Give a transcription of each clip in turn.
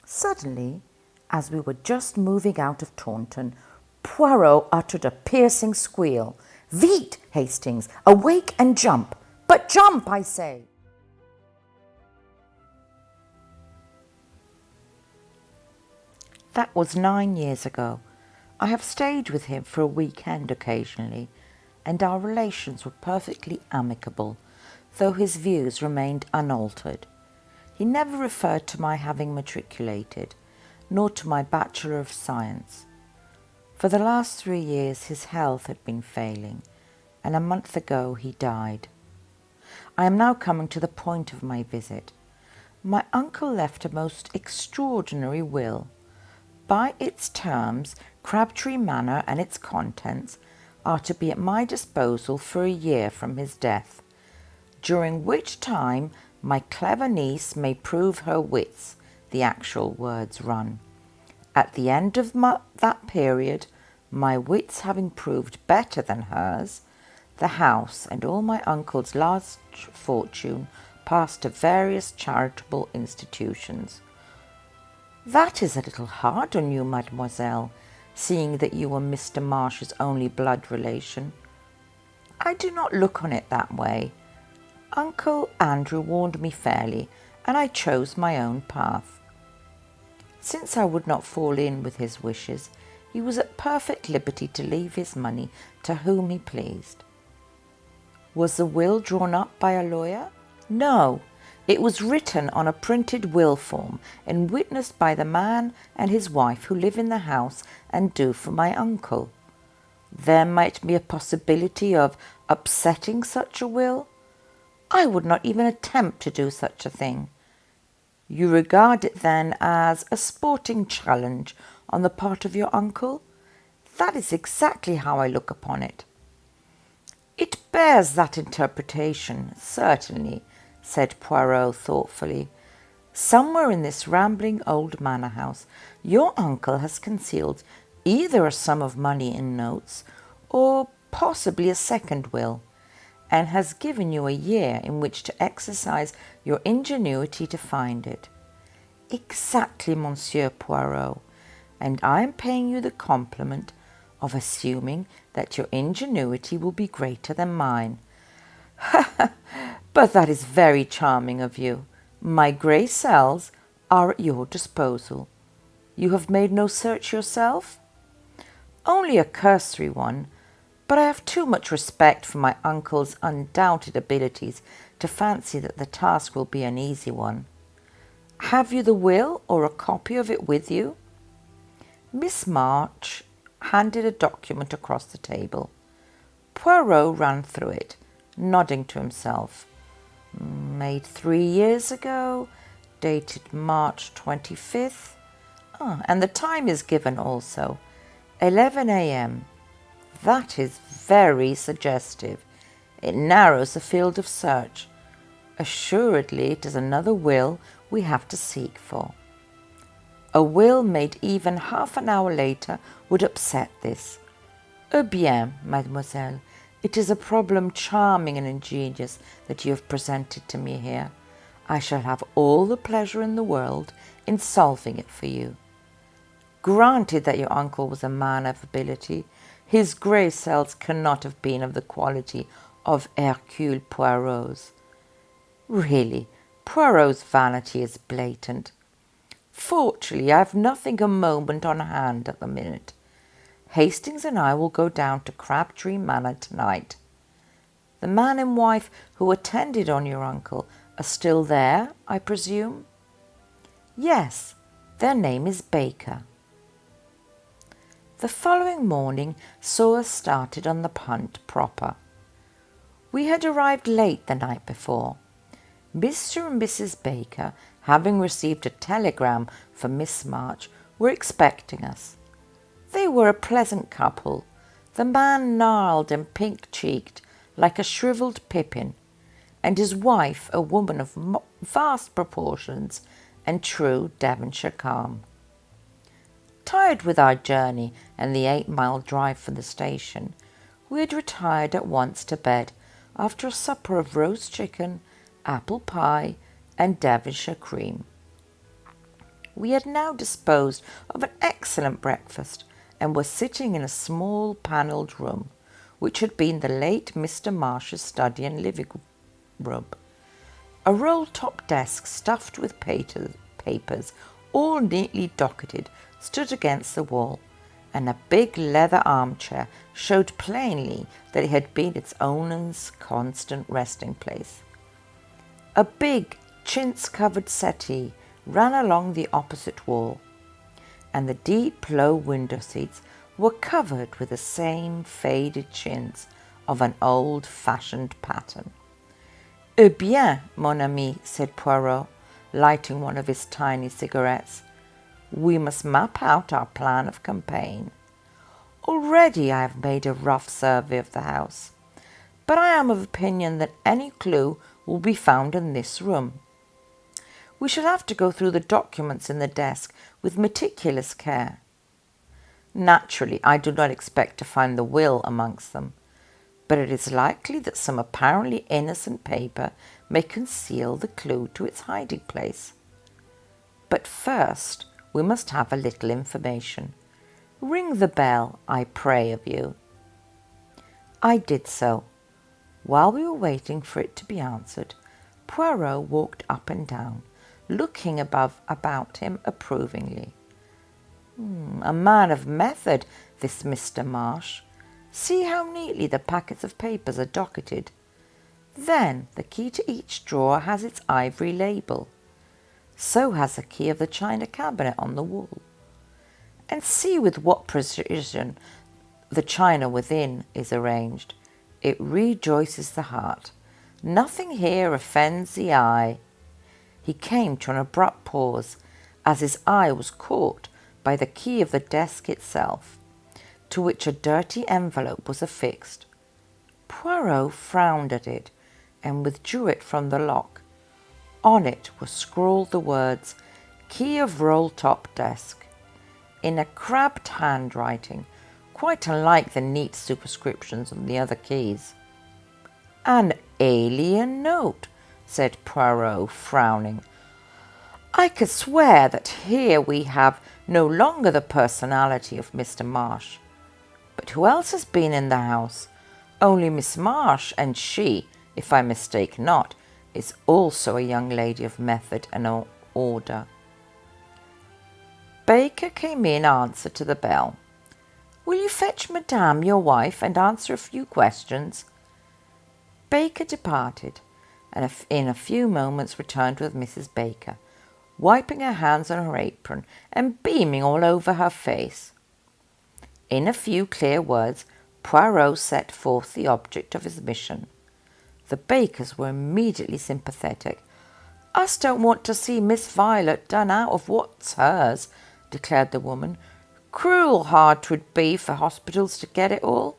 Suddenly, as we were just moving out of Taunton, Poirot uttered a piercing squeal. "Vite, Hastings, awake and jump! But jump, I say!" That was 9 years ago. I have stayed with him for a weekend occasionally, and our relations were perfectly amicable, though his views remained unaltered. He never referred to my having matriculated, nor to my Bachelor of Science. For the last 3 years his health had been failing, and a month ago he died. I am now coming to the point of my visit. My uncle left a most extraordinary will. By its terms, Crabtree Manor and its contents are to be at my disposal for a year from his death, during which time my clever niece may prove her wits, the actual words run. At the end of that period, my wits having proved better than hers, the house and all my uncle's large fortune passed to various charitable institutions. That is a little hard on you, mademoiselle, seeing that you were Mr. Marsh's only blood relation. I do not look on it that way. Uncle Andrew warned me fairly, and I chose my own path. Since I would not fall in with his wishes, he was at perfect liberty to leave his money to whom he pleased. Was the will drawn up by a lawyer? No. It was written on a printed will form and witnessed by the man and his wife who live in the house and do for my uncle. There might be a possibility of upsetting such a will. I would not even attempt to do such a thing. You regard it then as a sporting challenge on the part of your uncle? That is exactly how I look upon it. It bears that interpretation, certainly, said Poirot thoughtfully. Somewhere in this rambling old manor house your uncle has concealed either a sum of money in notes or possibly a second will, and has given you a year in which to exercise your ingenuity to find it. Exactly, Monsieur Poirot, and I am paying you the compliment of assuming that your ingenuity will be greater than mine. But that is very charming of you. My grey cells are at your disposal. You have made no search yourself? Only a cursory one, but I have too much respect for my uncle's undoubted abilities to fancy that the task will be an easy one. Have you the will or a copy of it with you? Miss March handed a document across the table. Poirot ran through it, nodding to himself. Made 3 years ago, dated March 25th. And the time is given also, 11 a.m. That is very suggestive. It narrows the field of search. Assuredly, it is another will we have to seek for. A will made even half an hour later would upset this. Eh bien, mademoiselle, it is a problem charming and ingenious that you have presented to me here. I shall have all the pleasure in the world in solving it for you. Granted that your uncle was a man of ability, his grey cells cannot have been of the quality of Hercule Poirot's. Really, Poirot's vanity is blatant. Fortunately, I have nothing a moment on hand at the minute. Hastings and I will go down to Crabtree Manor tonight. The man and wife who attended on your uncle are still there, I presume? Yes, their name is Baker. The following morning saw us started on the punt proper. We had arrived late the night before. Mr. and Mrs. Baker, having received a telegram from Miss March, were expecting us. They were a pleasant couple, the man gnarled and pink-cheeked like a shrivelled pippin, and his wife a woman of vast proportions and true Devonshire calm. Tired with our journey and the 8-mile drive from the station, we had retired at once to bed after a supper of roast chicken, apple pie, and Devonshire cream. We had now disposed of an excellent breakfast, and were sitting in a small panelled room, which had been the late Mr. Marsh's study and living room. A roll-top desk stuffed with papers, all neatly docketed, stood against the wall, and a big leather armchair showed plainly that it had been its owner's constant resting place. A big chintz-covered settee ran along the opposite wall, and the deep low window seats were covered with the same faded chintz of an old-fashioned pattern. Eh bien, mon ami, said Poirot, lighting one of his tiny cigarettes, we must map out our plan of campaign. Already I have made a rough survey of the house, but I am of opinion that any clue will be found in this room. We shall have to go through the documents in the desk with meticulous care. Naturally, I do not expect to find the will amongst them, but it is likely that some apparently innocent paper may conceal the clue to its hiding place. But first, we must have a little information. Ring the bell, I pray of you. I did so. While we were waiting for it to be answered, Poirot walked up and down, looking about him approvingly. A man of method, this Mr. Marsh. See how neatly the packets of papers are docketed. Then the key to each drawer has its ivory label. So has the key of the china cabinet on the wall. And see with what precision the china within is arranged. It rejoices the heart. Nothing here offends the eye. He came to an abrupt pause, as his eye was caught by the key of the desk itself, to which a dirty envelope was affixed. Poirot frowned at it, and withdrew it from the lock. On it were scrawled the words, "Key of roll-top desk," in a crabbed handwriting, quite unlike the neat superscriptions on the other keys. "An alien note," said Poirot, frowning. "I could swear that here we have no longer the personality of Mr. Marsh. But who else has been in the house? Only Miss Marsh, and she, if I mistake not, is also a young lady of method and order." Baker came in answer to the bell. "Will you fetch Madame, your wife, and answer a few questions?" Baker departed, and in a few moments returned with Mrs. Baker, wiping her hands on her apron and beaming all over her face. In a few clear words, Poirot set forth the object of his mission. The Bakers were immediately sympathetic. "Us don't want to see Miss Violet done out of what's hers," declared the woman. "Cruel hard 'twould be for hospitals to get it all."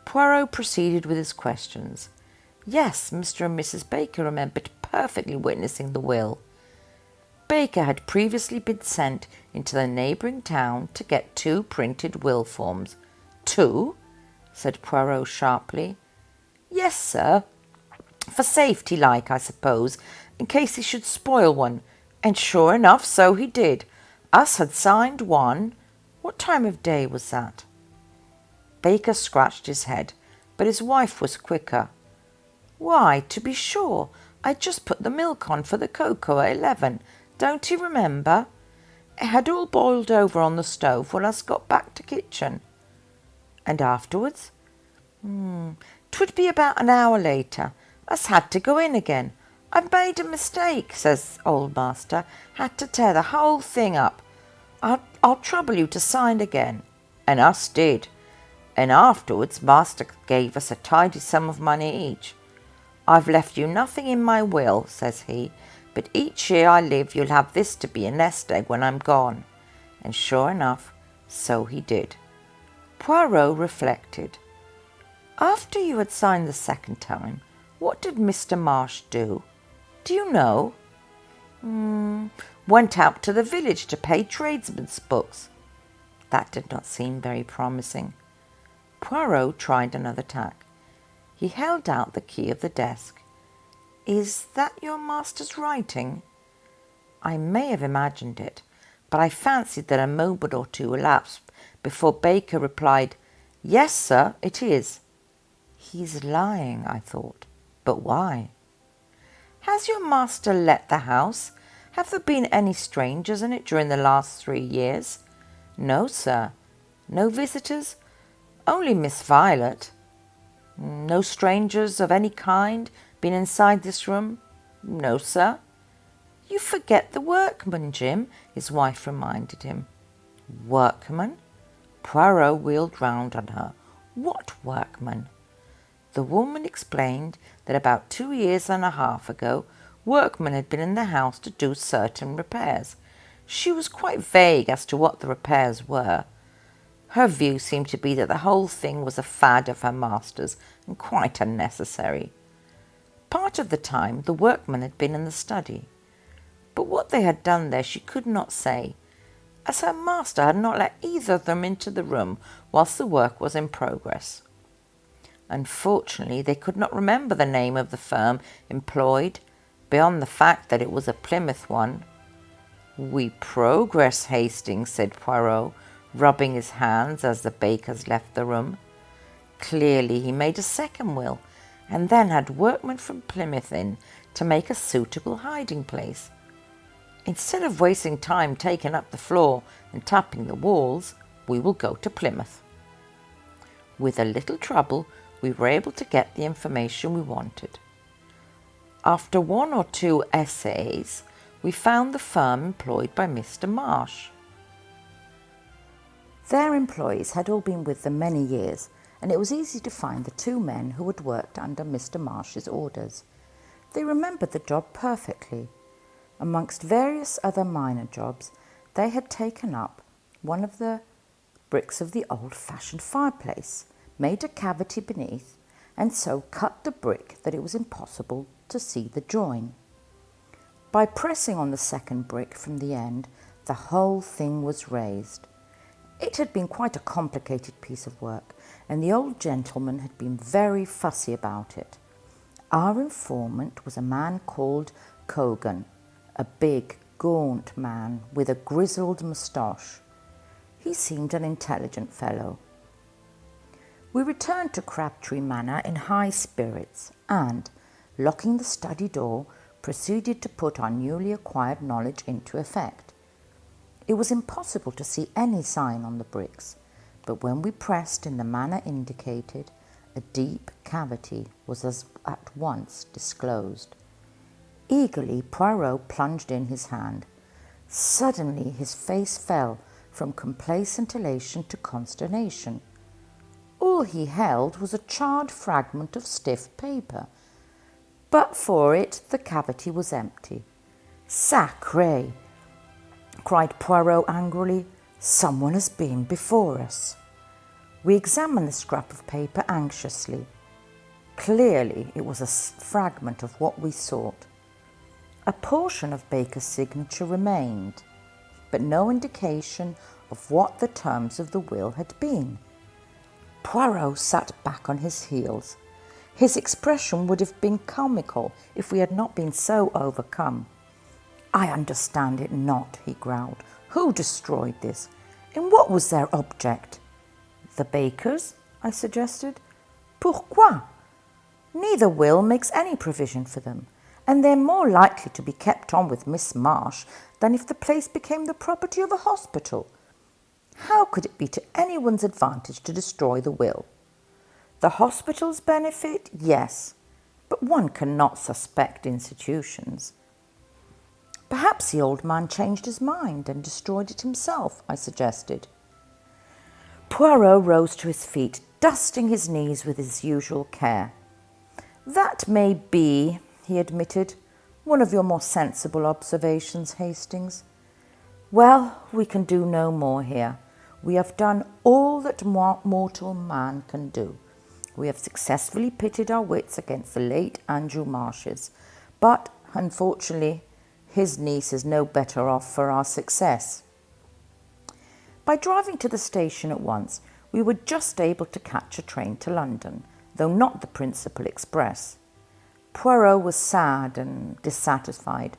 Poirot proceeded with his questions. Yes, Mr. and Mrs. Baker remembered perfectly witnessing the will. Baker had previously been sent into the neighbouring town to get 2 printed will forms. "2?" said Poirot sharply. "Yes, sir. For safety like, I suppose, in case he should spoil one. And sure enough, so he did. Us had signed one. What time of day was that?" Baker scratched his head, but his wife was quicker. "Why, to be sure, I'd just put the milk on for the cocoa at 11. Don't you remember? It had all boiled over on the stove when us got back to kitchen." "And afterwards?" "'Twould be about an hour later. Us had to go in again. I've made a mistake," says old master. "Had to tear the whole thing up. I'll trouble you to sign again." And us did. And afterwards master gave us a tidy sum of money each. "I've left you nothing in my will," says he, "but each year I live you'll have this to be a nest egg when I'm gone." And sure enough, so he did. Poirot reflected. "After you had signed the second time, what did Mr. Marsh do? Do you know?" "Went out to the village to pay tradesmen's books." That did not seem very promising. Poirot tried another tack. He held out the key of the desk. "Is that your master's writing?" I may have imagined it, but I fancied that a moment or two elapsed before Baker replied, "Yes, sir, it is." He's lying, I thought. But why? "Has your master let the house? Have there been any strangers in it during the last 3 years?" "No, sir." "No visitors?" "Only Miss Violet." "No strangers of any kind been inside this room?" "No, sir." "You forget the workman, Jim," his wife reminded him. Workman? Poirot wheeled round on her. What workman? The woman explained that about 2.5 years ago, workmen had been in the house to do certain repairs. She was quite vague as to what the repairs were. Her view seemed to be that the whole thing was a fad of her master's and quite unnecessary. Part of the time the workmen had been in the study, but what they had done there she could not say, as her master had not let either of them into the room whilst the work was in progress. Unfortunately, they could not remember the name of the firm employed, beyond the fact that it was a Plymouth one. "We progress, Hastings," said Poirot, rubbing his hands as the Bakers left the room. Clearly he made a second will, and then had workmen from Plymouth in to make a suitable hiding place. Instead of wasting time taking up the floor and tapping the walls, we will go to Plymouth. With a little trouble, we were able to get the information we wanted. After 1 or 2 essays, we found the firm employed by Mr. Marsh. Their employees had all been with them many years, and it was easy to find the 2 men who had worked under Mr. Marsh's orders. They remembered the job perfectly. Amongst various other minor jobs, they had taken up one of the bricks of the old-fashioned fireplace, made a cavity beneath, and so cut the brick that it was impossible to see the join. By pressing on the second brick from the end, the whole thing was raised. It had been quite a complicated piece of work, and the old gentleman had been very fussy about it. Our informant was a man called Cogan, a big, gaunt man with a grizzled moustache. He seemed an intelligent fellow. We returned to Crabtree Manor in high spirits and, locking the study door, proceeded to put our newly acquired knowledge into effect. It was impossible to see any sign on the bricks, but when we pressed in the manner indicated, a deep cavity was at once disclosed. Eagerly, Poirot plunged in his hand. Suddenly his face fell from complacent elation to consternation. All he held was a charred fragment of stiff paper. But for it, the cavity was empty. "Sacré!" cried Poirot angrily. "Someone has been before us." We examined the scrap of paper anxiously. Clearly, it was a fragment of what we sought. A portion of Baker's signature remained, but no indication of what the terms of the will had been. Poirot sat back on his heels. His expression would have been comical if we had not been so overcome. "I understand it not," he growled. "Who destroyed this? And what was their object?" "The Bakers," I suggested. "Pourquoi? Neither will makes any provision for them, and they're more likely to be kept on with Miss Marsh than if the place became the property of a hospital. How could it be to anyone's advantage to destroy the will? The hospital's benefit, yes, but one cannot suspect institutions." "Perhaps the old man changed his mind and destroyed it himself," I suggested. Poirot rose to his feet, dusting his knees with his usual care. "That may be," he admitted, "one of your more sensible observations, Hastings. Well, we can do no more here. We have done all that mortal man can do. We have successfully pitted our wits against the late Andrew Marsh's, but, unfortunately, his niece is no better off for our success." By driving to the station at once, we were just able to catch a train to London, though not the principal express. Poirot was sad and dissatisfied.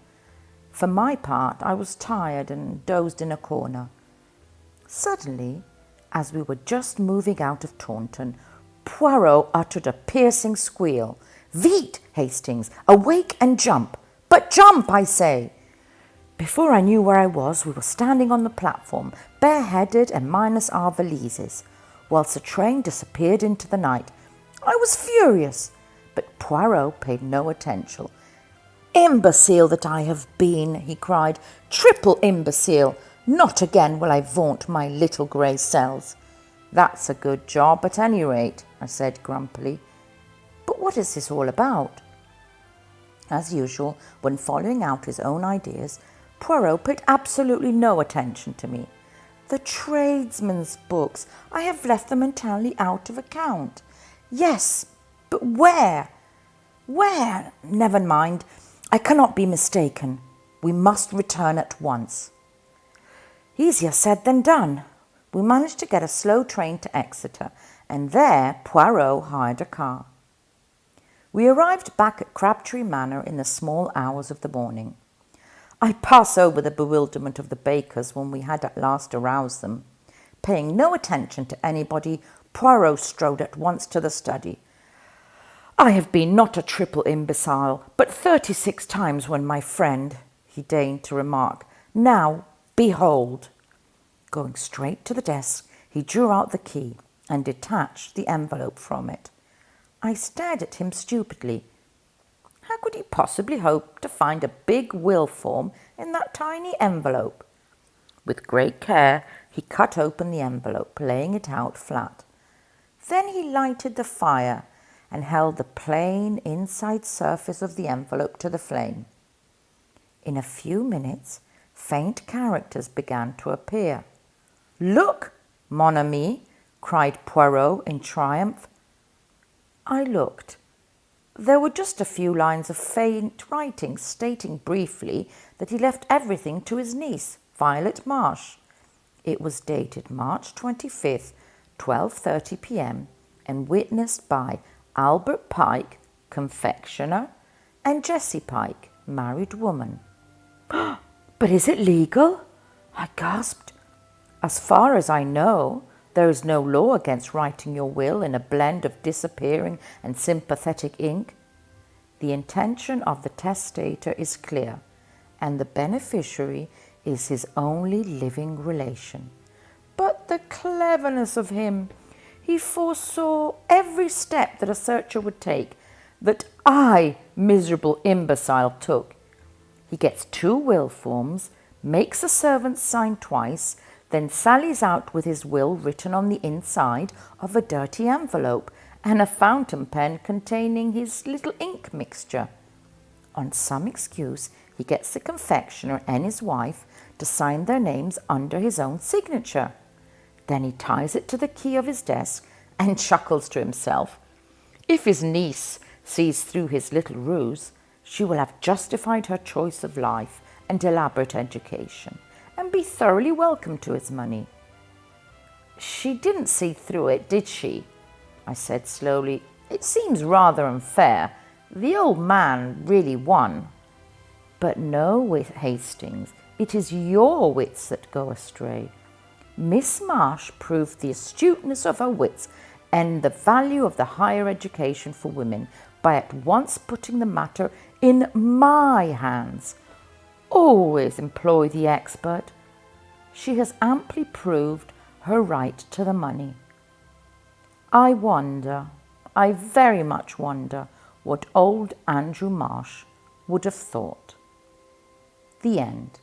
For my part, I was tired and dozed in a corner. Suddenly, as we were just moving out of Taunton, Poirot uttered a piercing squeal. "Vite, Hastings, awake and jump! But jump, I say!" Before I knew where I was, we were standing on the platform, bareheaded and minus our valises, whilst the train disappeared into the night. I was furious, but Poirot paid no attention. "Imbecile that I have been," he cried. "Triple imbecile! Not again will I vaunt my little grey cells." "That's a good job at any rate," I said grumpily. "But what is this all about?" As usual, when following out his own ideas, Poirot paid absolutely no attention to me. "The tradesmen's books. I have left them entirely out of account." "Yes, but where?" "Where? Never mind. I cannot be mistaken. We must return at once." Easier said than done. We managed to get a slow train to Exeter, and there Poirot hired a car. We arrived back at Crabtree Manor in the small hours of the morning. I pass over the bewilderment of the bakers when we had at last aroused them. Paying no attention to anybody, Poirot strode at once to the study. "I have been not a triple imbecile, but 36 times when my friend," he deigned to remark. "Now, behold." Going straight to the desk, he drew out the key and detached the envelope from it. I stared at him stupidly. How could he possibly hope to find a big will form in that tiny envelope? With great care, he cut open the envelope, laying it out flat. Then he lighted the fire and held the plain inside surface of the envelope to the flame. In a few minutes, faint characters began to appear. "Look, mon ami!" cried Poirot in triumph. I looked. There were just a few lines of faint writing stating briefly that he left everything to his niece, Violet Marsh. It was dated March 25th, 12:30 p.m. and witnessed by Albert Pike, confectioner, and Jessie Pike, married woman. "But is it legal?" I gasped. "As far as I know, there is no law against writing your will in a blend of disappearing and sympathetic ink. The intention of the testator is clear, and the beneficiary is his only living relation. But the cleverness of him! He foresaw every step that a searcher would take, that I, miserable imbecile, took. He gets 2 will forms, makes the servants sign twice, then sallies out with his will written on the inside of a dirty envelope and a fountain pen containing his little ink mixture. On some excuse, he gets the confectioner and his wife to sign their names under his own signature. Then he ties it to the key of his desk and chuckles to himself. If his niece sees through his little ruse, she will have justified her choice of life and elaborate education, and be thoroughly welcome to his money." "She didn't see through it, did she?" I said slowly. "It seems rather unfair. The old man really won." "But no, Hastings, it is your wits that go astray. Miss Marsh proved the astuteness of her wits and the value of the higher education for women by at once putting the matter in my hands. Always employ the expert. She has amply proved her right to the money. I very much wonder what old Andrew Marsh would have thought." The end.